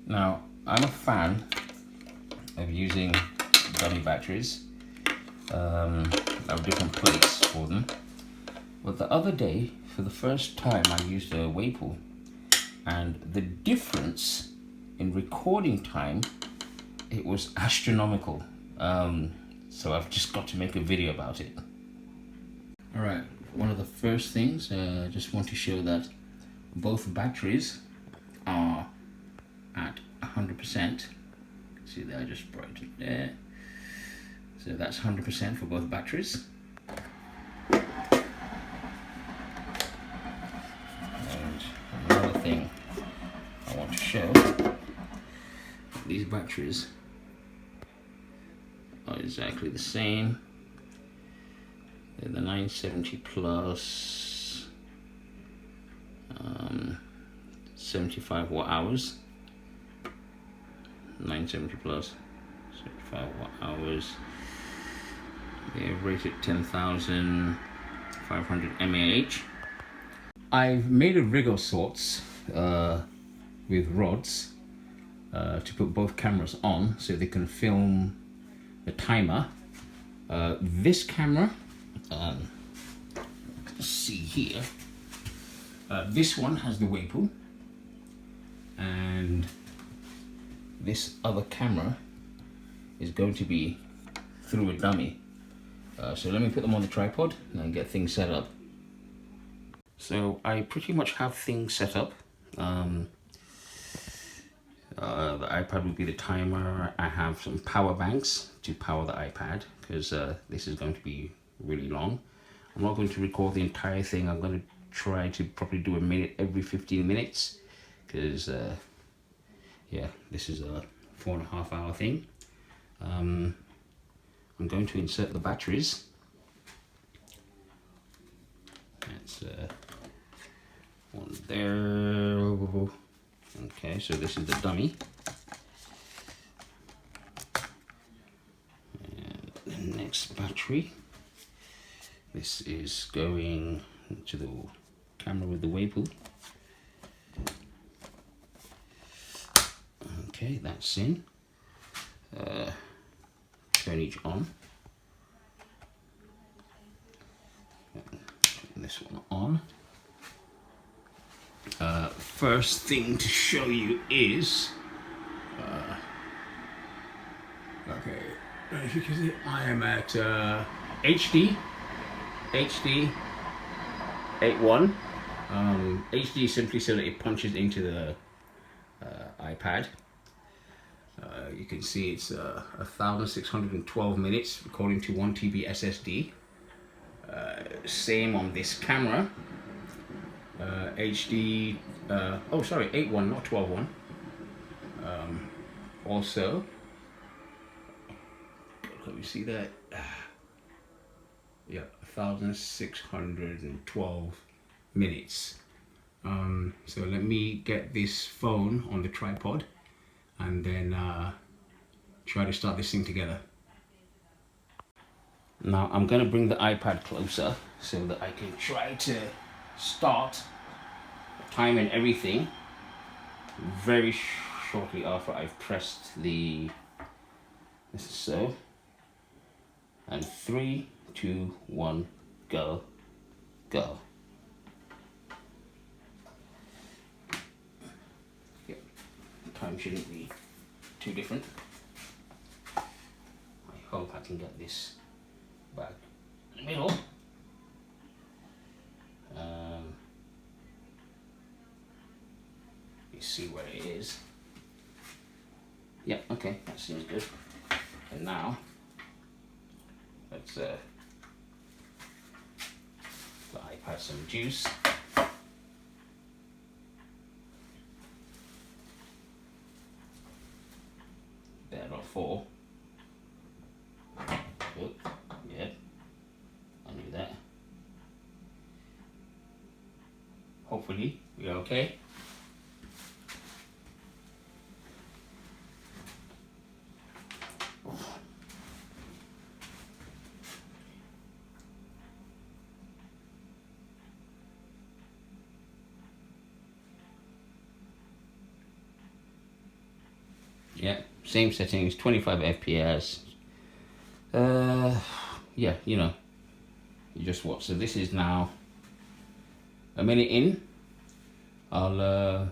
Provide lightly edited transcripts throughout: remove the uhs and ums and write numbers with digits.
Now, I'm a fan of using dummy batteries. I have different plates for them. But the other day, for the first time, I used a Weipu, and the difference in recording time, it was astronomical. So I've just got to make a video about it. All right, one of the first things, I just want to show that both batteries are at 100%. See there, I just brought it there. So that's 100% for both batteries. And another thing I want to show, these batteries are exactly the same. They're the 970 plus 75 watt hours. 970 plus 75 watt hours. They're rated 10,500 mAh. I've made a rig of sorts with rods to put both cameras on so they can film the timer. This camera, see here, this one has the Weipu, and this other camera is going to be through a dummy. So let me put them on the tripod and get things set up. So I pretty much have things set up. The iPad will be the timer. I have some power banks to power the iPad because this is going to be really long. I'm not going to record the entire thing. I'm going to try to probably do a minute every 15 minutes because yeah, this is a 4.5 hour thing. I'm going to insert the batteries. That's one there. Okay, so this is the dummy. And the next battery. This is going to the camera with the Weipu. Okay, that's in. Turn each on. Turn this one on. First thing to show you is, okay, as you can see, I am at HD 8.1. HD simply so that it punches into the iPad. You can see it's 1,612 minutes according to 1 TB SSD. Same on this camera. HD, oh sorry, 8.1, not 12.1. Also, can we see that? Yeah, 1,612 minutes. So let me get this phone on the tripod and then try to start this thing together. Now I'm going to bring the iPad closer so that I can try to start time and everything very shortly after I've pressed the, this is so, and 3, 2, 1, go, go. Yep. Time shouldn't be too different. I hope I can get this back in the middle. You see where it is. Yeah, okay, that seems good. And now let's the iPad some juice. There are 4. Good. Yeah, I knew that. Hopefully we're okay. Yeah, same settings, 25 FPS. Yeah, you know, you just watch. So this is now a minute in. I'll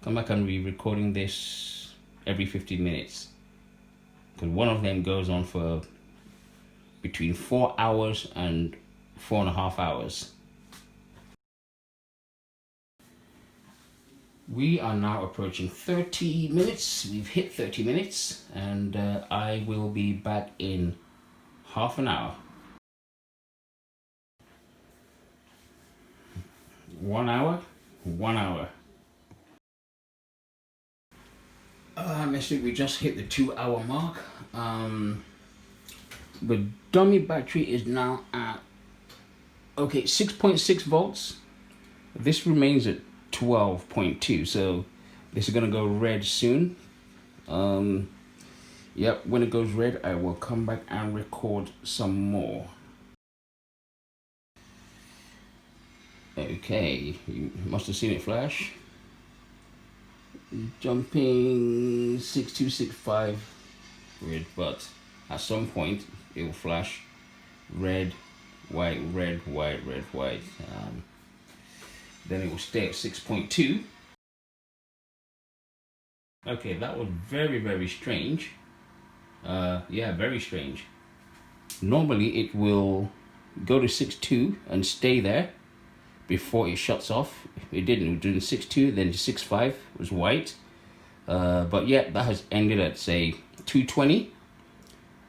come back and be recording this every 15 minutes. Because one of them goes on for between 4 hours and 4.5 hours. We are now approaching 30 minutes. We've hit 30 minutes, and I will be back in half an hour. 1 hour, 1 hour. Next week we just hit the 2-hour mark. The dummy battery is now at 6.6 volts. This remains at 12.2, so this is gonna go red soon. Yep, when it goes red, I will come back and record some more. Okay, you must have seen it flash. Jumping 6265 weird, but at some point it will flash red, white, red, white, red, white. Then it will stay at 6.2. Okay, that was very, very strange. Yeah, very strange. Normally it will go to 6.2 and stay there before it shuts off. It didn't. It was doing 6.2, then 6.5 was white. But yeah, that has ended at say 220.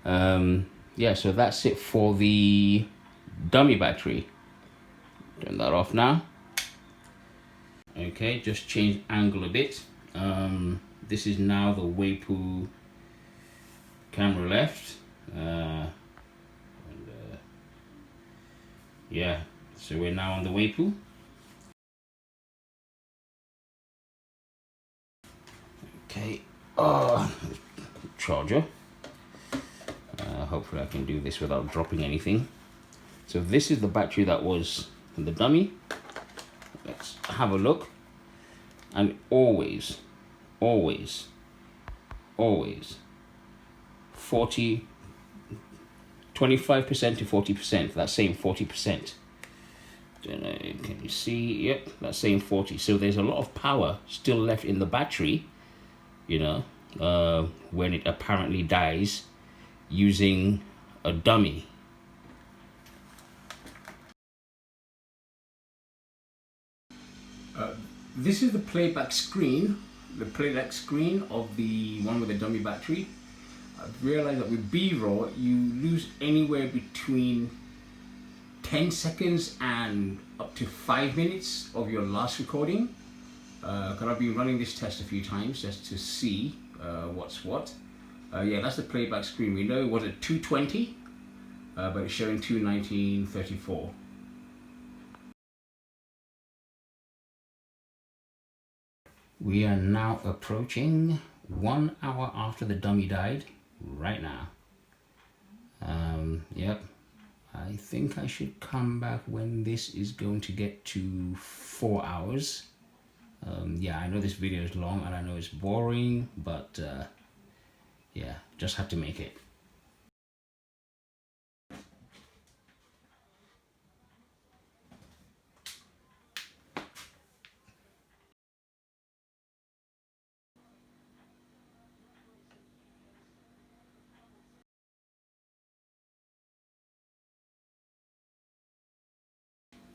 Yeah, so that's it for the dummy battery. Turn that off now. Okay, just change angle a bit. This is now the Weipu camera left. Yeah, so we're now on the Weipu. Okay, charger. Hopefully I can do this without dropping anything. So this is the battery that was in the dummy. Let's have a look. And always 40, 25% to 40%, that's saying 40%. Can you see? Yep, that's saying 40. So there's a lot of power still left in the battery, you know, when it apparently dies using a dummy. This is the playback screen of the one with the dummy battery. I've realized that with B-roll you lose anywhere between 10 seconds and up to 5 minutes of your last recording. Because I've been running this test a few times just to see what's what. Yeah, that's the playback screen. We know it was at 220, but it's showing 219.34. We are now approaching 1 hour after the dummy died, right now. Yep, I think I should come back when this is going to get to 4 hours. Yeah, I know this video is long and I know it's boring, but yeah, just have to make it.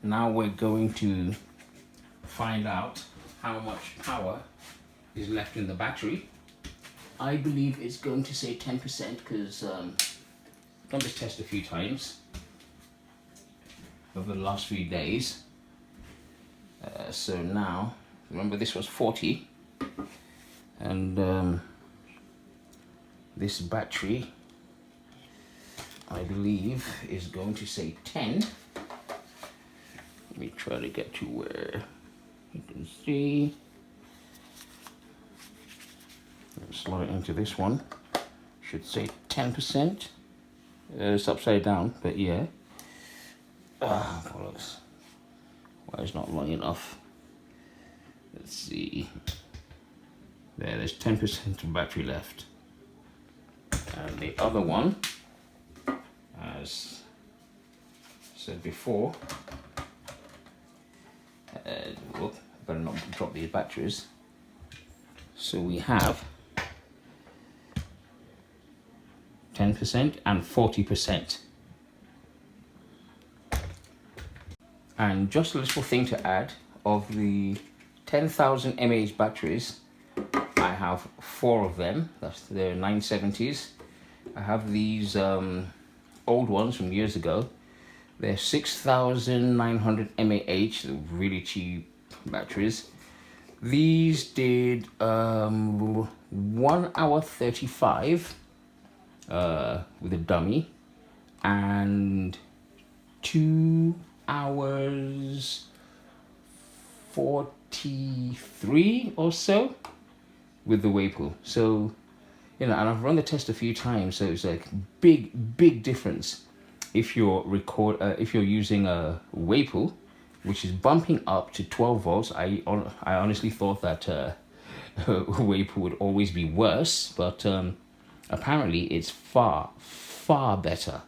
Now we're going to find out how much power is left in the battery. I believe it's going to say 10% because I've done this test a few times over the last few days. So now, remember this was 40 and this battery I believe is going to say 10. Let me try to get to where you can see. Let's slot it into this one. Should say 10%. It's upside down, but yeah. Bollocks. Why is not long enough? Let's see. There's 10% of battery left. And the other one, as said before, whoop, better not drop these batteries. So we have 10% and 40%. And just a little thing to add, of the 10,000 mAh batteries, I have 4 of them. That's the 970s. I have these old ones from years ago. They're 6,900 mAh, really cheap batteries. These did 1 hour 35 with a dummy, and 2 hours 43 or so with the Weipu. So, you know, and I've run the test a few times, so it's like big difference if you're using a Weipu, which is bumping up to 12 volts. I honestly thought that Weipu would always be worse, but apparently it's far better.